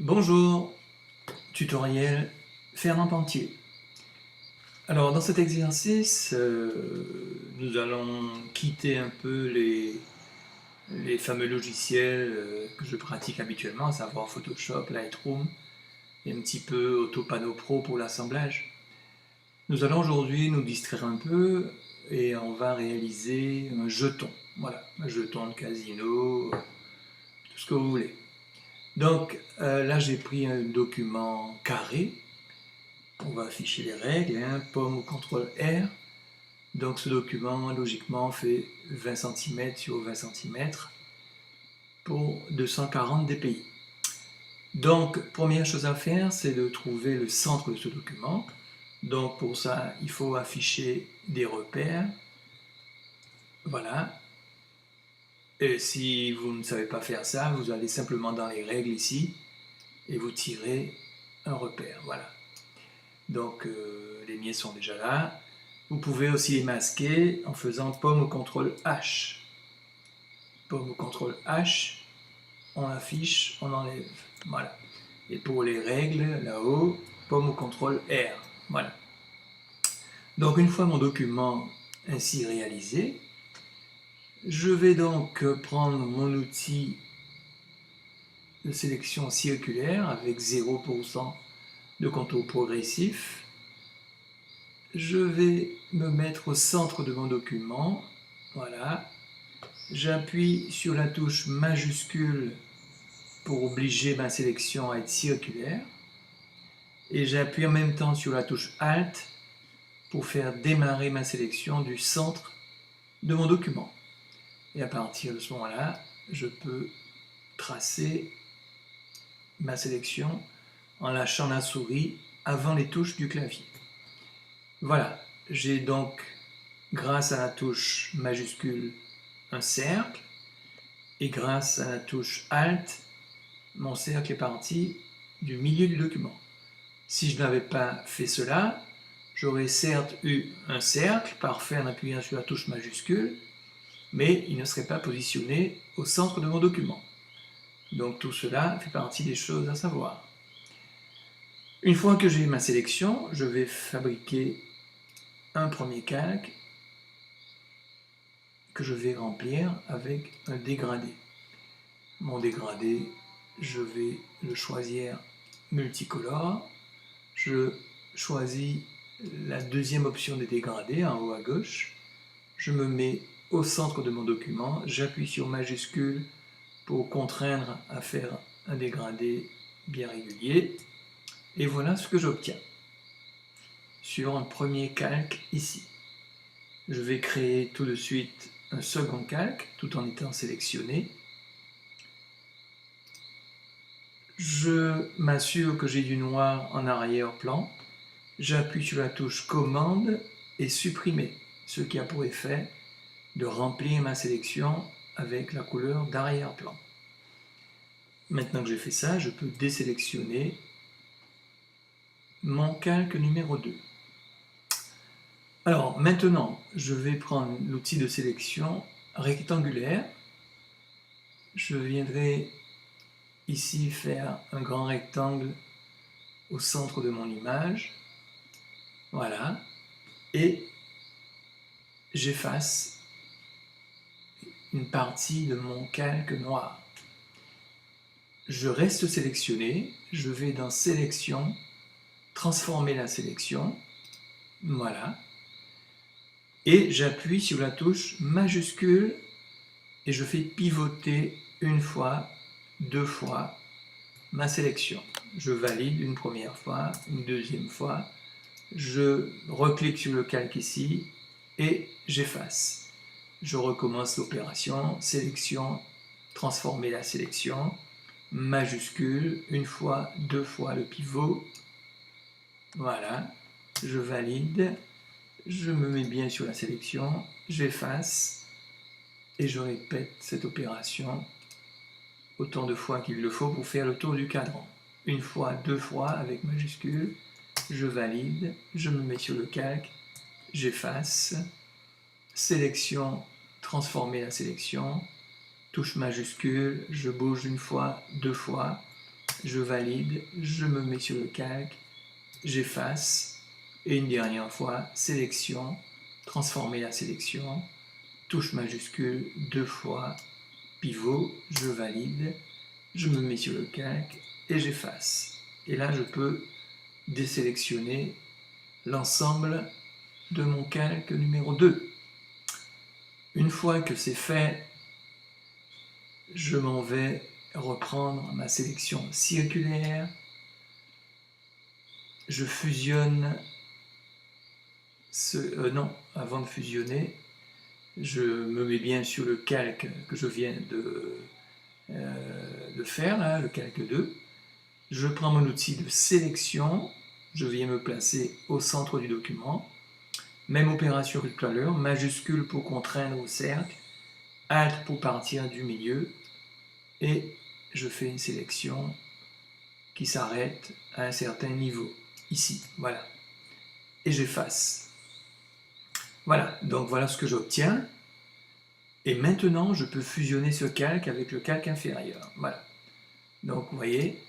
Bonjour, tutoriel Fernand Pentier. Alors dans cet exercice, nous allons quitter un peu les fameux logiciels que je pratique habituellement, à savoir Photoshop, Lightroom et un petit peu Autopano Pro pour l'assemblage. Nous allons aujourd'hui nous distraire un peu et on va réaliser un jeton. Voilà, un jeton de casino, tout ce que vous voulez. Donc là j'ai pris un document carré. On va afficher les règles, pomme ou CTRL R. Donc ce document, logiquement, fait 20 cm sur 20 cm pour 240 dpi. Donc, première chose à faire, c'est de trouver le centre de ce document. Donc pour ça, il faut afficher des repères. Voilà. Et si vous ne savez pas faire ça, vous allez simplement dans les règles ici et vous tirez un repère. Voilà. Donc les miens sont déjà là. Vous pouvez aussi les masquer en faisant pomme ou CTRL H. Pomme ou CTRL H, on affiche, on enlève. Voilà. Et pour les règles, là-haut, pomme ou CTRL R. Voilà. Donc une fois mon document ainsi réalisé, je vais donc prendre mon outil de sélection circulaire avec 0% de contour progressif. Je vais me mettre au centre de mon document. Voilà. J'appuie sur la touche majuscule pour obliger ma sélection à être circulaire. Et j'appuie en même temps sur la touche Alt pour faire démarrer ma sélection du centre de mon document. Et à partir de ce moment-là, je peux tracer ma sélection en lâchant la souris avant les touches du clavier. Voilà, j'ai donc, grâce à la touche majuscule, un cercle, et grâce à la touche Alt, mon cercle est parti du milieu du document. Si je n'avais pas fait cela, j'aurais certes eu un cercle parfait en appuyant sur la touche majuscule, mais il ne serait pas positionné au centre de mon document. Donc tout cela fait partie des choses à savoir. Une fois que j'ai ma sélection, je vais fabriquer un premier calque que je vais remplir avec un dégradé. Mon dégradé, je vais le choisir multicolore. Je choisis la deuxième option des dégradés en haut à gauche. Je me mets au centre de mon document, j'appuie sur majuscule pour contraindre à faire un dégradé bien régulier. Et voilà ce que j'obtiens sur un premier calque ici. Je vais créer tout de suite un second calque tout en étant sélectionné. Je m'assure que j'ai du noir en arrière-plan. J'appuie sur la touche commande et supprimer, ce qui a pour effet de remplir ma sélection avec la couleur d'arrière-plan. Maintenant que j'ai fait ça, je peux désélectionner mon calque numéro 2. Alors maintenant, je vais prendre l'outil de sélection rectangulaire. Je viendrai ici faire un grand rectangle au centre de mon image. Voilà. Et j'efface une partie de mon calque noir. Je reste sélectionné, je vais dans Sélection, transformer la sélection, voilà, et j'appuie sur la touche majuscule et je fais pivoter une fois, deux fois ma sélection. Je valide une première fois, une deuxième fois, je reclique sur le calque ici et j'efface. Je recommence l'opération, sélection, transformer la sélection, majuscule, une fois, deux fois le pivot, voilà, je valide, je me mets bien sur la sélection, j'efface et je répète cette opération autant de fois qu'il le faut pour faire le tour du cadran. Une fois, deux fois avec majuscule, je valide, je me mets sur le calque, j'efface, sélection, transformer la sélection, touche majuscule, je bouge une fois, deux fois, je valide, je me mets sur le calque, j'efface, et une dernière fois, sélection, transformer la sélection, touche majuscule, 2 fois, pivot, je valide, je me mets sur le calque et j'efface. Et là, je peux désélectionner l'ensemble de mon calque numéro 2. Une fois que c'est fait, je m'en vais reprendre ma sélection circulaire. Je fusionne non, avant de fusionner, je me mets bien sur le calque que je viens de faire, là, le calque 2. Je prends mon outil de sélection, je viens me placer au centre du document. Même opération que tout à l'heure, majuscule pour contraindre au cercle, Alt pour partir du milieu, et je fais une sélection qui s'arrête à un certain niveau, ici, voilà. Et j'efface. Voilà, donc voilà ce que j'obtiens. Et maintenant, je peux fusionner ce calque avec le calque inférieur. Voilà. Donc, vous voyez,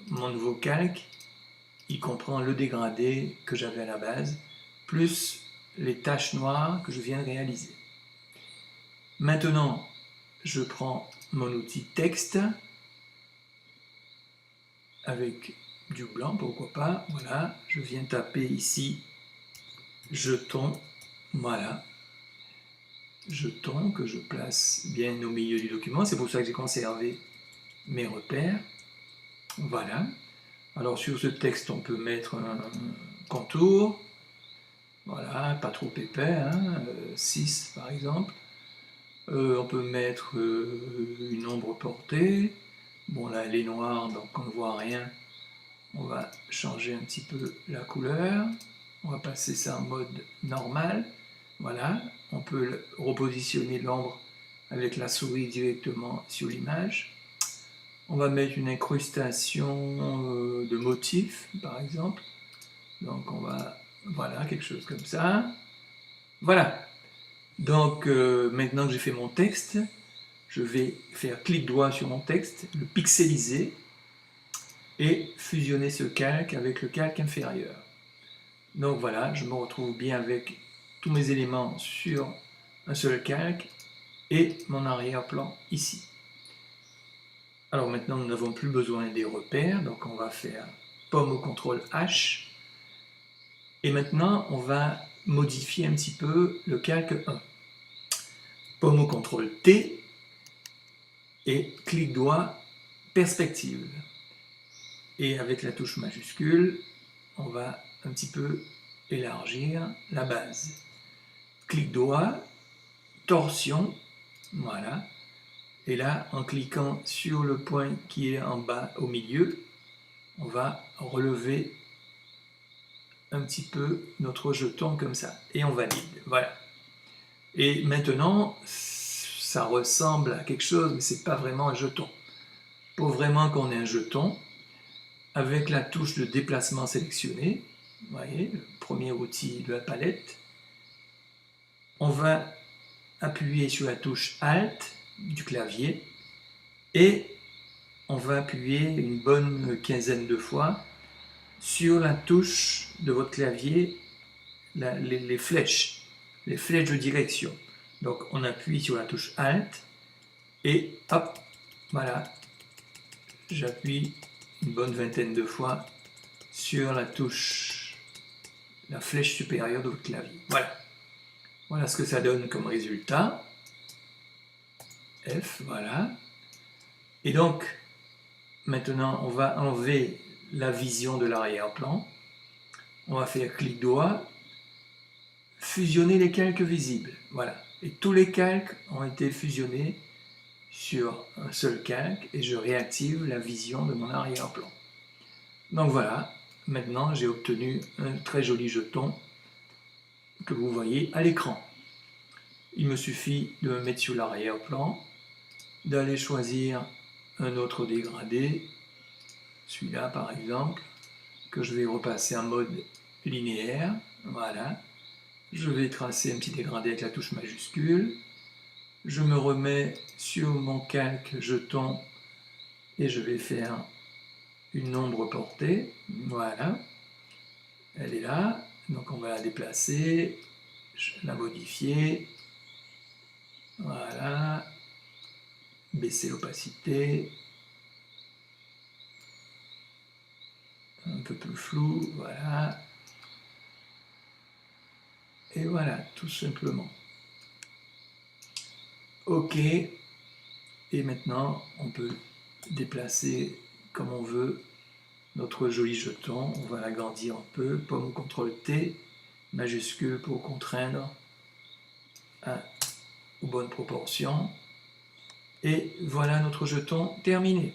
mon nouveau calque, il comprend le dégradé que j'avais à la base, plus les taches noires que je viens de réaliser. Maintenant, je prends mon outil texte, avec du blanc, pourquoi pas, voilà, je viens taper ici, jeton, voilà, jeton que je place bien au milieu du document, c'est pour ça que j'ai conservé mes repères, voilà. Alors sur ce texte, on peut mettre un contour, voilà, pas trop épais, hein, 6 par exemple. On peut mettre une ombre portée, bon là elle est noire donc on ne voit rien. On va changer un petit peu la couleur. On va passer ça en mode normal. Voilà. On peut repositionner l'ombre avec la souris directement sur l'image. On va mettre une incrustation de motifs, par exemple. Donc on va... Voilà, quelque chose comme ça. Voilà. Donc maintenant que j'ai fait mon texte, je vais faire clic droit sur mon texte, le pixeliser, et fusionner ce calque avec le calque inférieur. Donc voilà, je me retrouve bien avec tous mes éléments sur un seul calque et mon arrière-plan ici. Alors maintenant, nous n'avons plus besoin des repères, donc on va faire pomme au CTRL H. Et maintenant, on va modifier un petit peu le calque 1. Pomme au CTRL T et clic droit, perspective. Et avec la touche majuscule, on va un petit peu élargir la base. Clic droit, torsion, voilà. Et là, en cliquant sur le point qui est en bas au milieu, on va relever un petit peu notre jeton comme ça. Et on valide, voilà. Et maintenant, ça ressemble à quelque chose, mais ce n'est pas vraiment un jeton. Pour vraiment qu'on ait un jeton, avec la touche de déplacement sélectionnée, vous voyez, le premier outil de la palette, on va appuyer sur la touche Alt du clavier et on va appuyer une bonne quinzaine de fois sur la touche de votre clavier, les flèches de direction. Donc on appuie sur la touche Alt et hop, voilà, j'appuie une bonne vingtaine de fois sur la touche, la flèche supérieure de votre clavier. Voilà. Voilà ce que ça donne comme résultat. F, voilà. Et donc, maintenant, on va enlever la vision de l'arrière-plan. On va faire clic droit, fusionner les calques visibles. Voilà. Et tous les calques ont été fusionnés sur un seul calque et je réactive la vision de mon arrière-plan. Donc voilà, maintenant j'ai obtenu un très joli jeton que vous voyez à l'écran. Il me suffit de me mettre sur l'arrière-plan, d'aller choisir un autre dégradé, celui-là par exemple, que je vais repasser en mode linéaire, voilà. Je vais tracer un petit dégradé avec la touche majuscule, je me remets sur mon calque jeton et je vais faire une ombre portée, voilà, elle est là, donc on va la déplacer, la modifier, voilà, baisser l'opacité, un peu plus flou, voilà, et voilà, tout simplement. OK, et maintenant on peut déplacer comme on veut notre joli jeton, on va l'agrandir un peu, pomme CTRL T, majuscule pour contraindre aux bonnes proportions. Et voilà notre jeton terminé.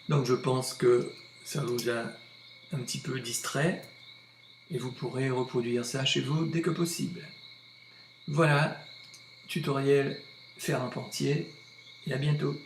Donc je pense que ça vous a un petit peu distrait et vous pourrez reproduire ça chez vous dès que possible. Voilà, tutoriel faire un portier et à bientôt.